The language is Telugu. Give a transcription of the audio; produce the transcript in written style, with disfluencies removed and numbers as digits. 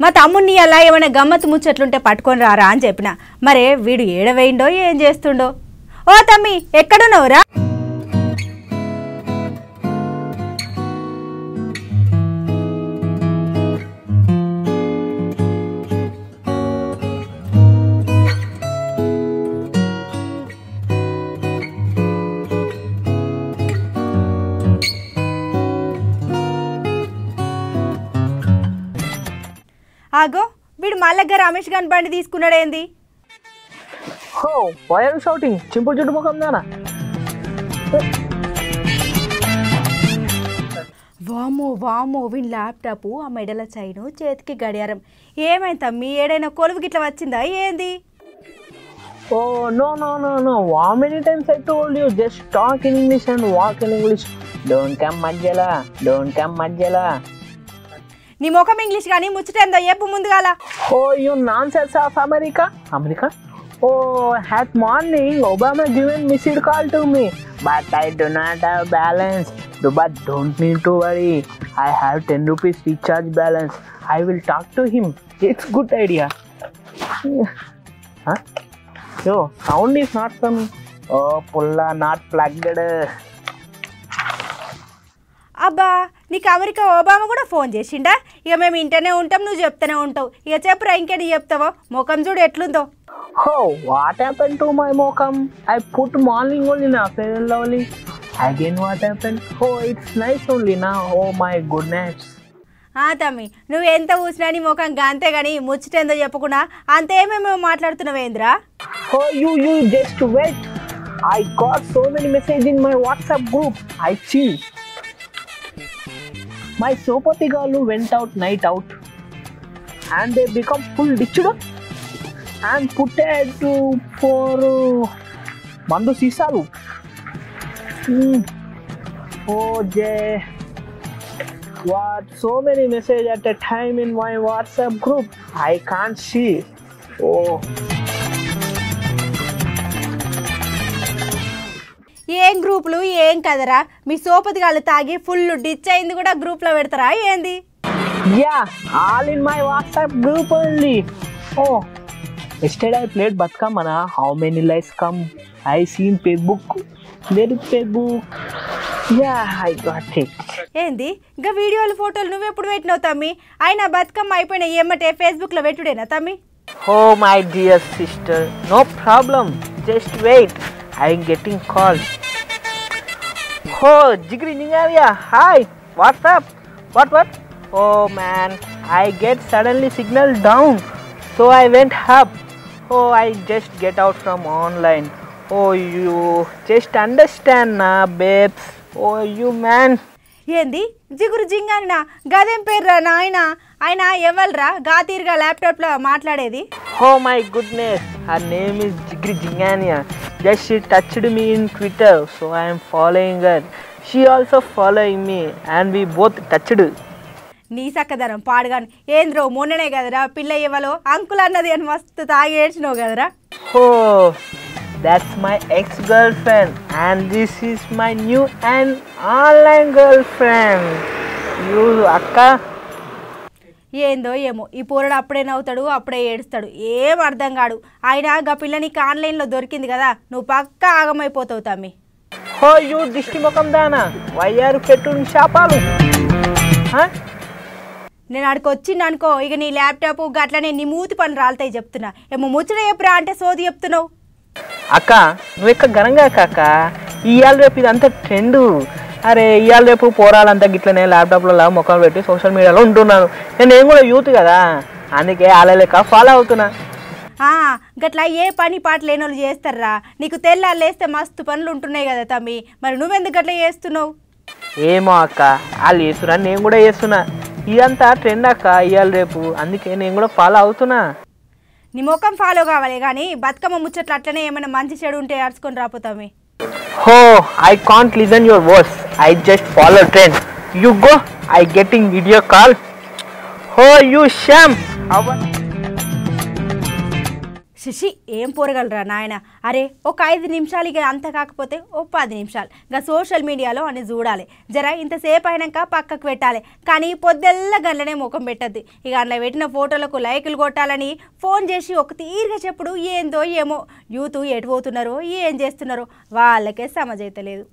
మా తమ్ముడిని అలా ఏమైనా గమ్మత్తు ముచ్చట్లుంటే పట్టుకొని రారా అని చెప్పిన. మరే వీడు ఏడవేయిండో ఏం చేస్తుండో. ఓ తమ్మి ఎక్కడున్నావురా? ఆగో వీడు మల్లగ్గ రమేష్ గాని బండి తీసుకున్నాడేంది? హో why are you shouting? Simple చుట్టు ముఖం దానా. వామో వామో వీని ల్యాప్టాప్, ఆ మెడల చైను, చేతికి గడియారం. ఏమైంది తమ్మి? ఏడైనా కొలువు గిట్ల వచ్చిందా ఏంది? Oh no no no no, how many times I told you just talk in English and walk in English. Don't come మధ్యలా, don't come మధ్యలా. నీ ముఖం ఇంగ్లీష్ కానీ ముచ్చటేందో చెప్పు ముందుగాల. Oh, you nonsense of America. America? Oh, at morning Obama given missed call to me, but I do not have balance. But don't need to worry. I have 10 rupees recharge balance. I will talk to him. It's good idea. Huh? Yo, sound is not coming. Oh, pulla not plugged. అబ్బా నీకు అమెరికా ఒబామా కూడా ఫోన్ చేసిండా? ఇక మేము ఇంటనే ఉంటాం, నువ్వు చెప్తూనే ఉంటావు. ఇక చెప్పురా ఇంకేంటి చెప్తావో. ముఖం చూడు ఎట్లుందో. Oh, what happened to my mocam? I put morning only now, fair and lovely. Again what happened? Oh, it's nice only now. Oh my goodness. తమ్మి నువ్వు ఎంత ఊసినా నీ ముఖం అంతే కానీ ముచ్చటేందో చెప్పకుండా అంతేమేమో మాట్లాడుతున్నావేంద్రా? Oh, you just wait. I got so many messages in my WhatsApp group. I see. My Sopati galu went out night out and they become full ditched and put it for mandu sisalu. Oh Jay, what so many messages at a time in my WhatsApp group. I can't see. Oh. ఏం గ్రూపులు ఏం కదరా? మీ సోపతి గాళ్ళు తాగి ఫుల్ డిచ్ అయింది కూడా గ్రూప్లో పెడతారా ఏంది? Yeah, all in my WhatsApp group only. Oh, yesterday I played Batkamana. How many likes come? I seen Facebook. There is Facebook. Yeah, I got it. ఏంది ఇంకా వీడియోలు ఫోటోలు నువ్వెప్పుడు పెట్టినావు తమ్మి? అయినా బతుకమ్మ అయిపోయినా ఏమంటే ఫేస్బుక్లో పెట్టుడేనా తమ్మి? Oh my dear sister, no problem. Just wait. I'm getting calls. Oh, Jigri Ningaria, hi. What's up? What? Oh man, I get suddenly signal down, so I went up. Oh, I just get out from online. Oh, you just understand na, babes. Oh, you man. ఏంది జిగురు జింగానినా? గదేం పేర్రా నాయన? ఆయన ఎవల్రా గా తీరుగా ల్యాప్టాప్లో మాట్లాడేది? Oh my goodness, her name is Jigri Jingania. Just she touched me in Twitter, so I am following her. She also following me and we both touched. నీ సక్కదనం పాడుగాను. ఏంద్రో మొన్ననే కదరా పిల్ల ఇవ్వలో అంకుల్ అన్నది అని మస్తు తాగి ఏడ్చినావు కదరా? Oh, that's my ex-girlfriend and this is my new and online girlfriend. You akka. ఏందో ఏమో ఈ పోరడు అప్పుడే నవ్వుతాడు, అప్పుడే ఏడుస్తాడు, ఏం అర్థం కాడు. అయినా గా పిల్ల నీకు ఆన్లైన్లో దొరికింది కదా, నువ్వు పక్కా ఆగమైపోతావు తమ్మి. Oh, you దిష్టి ముఖం దానా, why are you petting శాపాలు? నేను ఆడికి వచ్చింది అనుకో, ఇక నీ ల్యాప్టాప్ గట్లనే నీ మూతి పని రాలుతాయి చెప్తున్నా. ఏమో ముచ్చట చెప్పురా అంటే సోది చెప్తున్నావు. అక్క నువ్వు ఎక్క గనంగా కాక, ఇవాళ రేపు ఇదంతా ట్రెండు. అరే ఇవాళ రేపు పోరాలంతా గిట్లనే ల్యాప్టాప్లో ముఖాలు పెట్టి సోషల్ మీడియాలో ఉంటున్నాను. నేను కూడా యూత్ కదా, అందుకే అలా లెక్క ఫాలో అవుతున్నా. గట్లా ఏ పని పాట లేని వాళ్ళు చేస్తారా? నీకు తెల్లారు లేస్తే మస్తు పనులు ఉంటున్నాయి కదా తమ్మి, మరి నువ్వెందుకు గట్లా చేస్తున్నావు? ఏమో అక్క, వాళ్ళు చేస్తున్నా నేను కూడా చేస్తున్నా. ఇదంతా ట్రెండ్ అక్క ఇవాళ రేపు, అందుకే నేను కూడా ఫాలో అవుతున్నా. నీ ముఖం ఫాలో కావాలి కానీ బతుకమ్మ ముచ్చట్లు అట్లనే ఏమైనా మంచి చెడు ఉంటే అరుచుకొని రాపోతామి. Oh, I can't listen your words. I just follow trend. You go. I getting video call. Oh, you sham. శిషి ఏం పోరగలరా నాయన. అరే ఒక 5 నిమిషాలు ఇక అంత కాకపోతే ఓ 10 నిమిషాలు ఇక సోషల్ మీడియాలో అని చూడాలి. జర ఇంతసేపు అయినాక పక్కకు పెట్టాలి. కానీ పొద్దెల్ల గంటనే ముఖం పెట్టద్దు. ఇక అందులో పెట్టిన ఫోటోలకు లైకులు కొట్టాలని ఫోన్ చేసి ఒక తీరుగా చెప్పుడు ఏందో ఏమో. యూత్ ఎటు పోతున్నారో ఏం చేస్తున్నారో వాళ్ళకే సమజైతలేదు.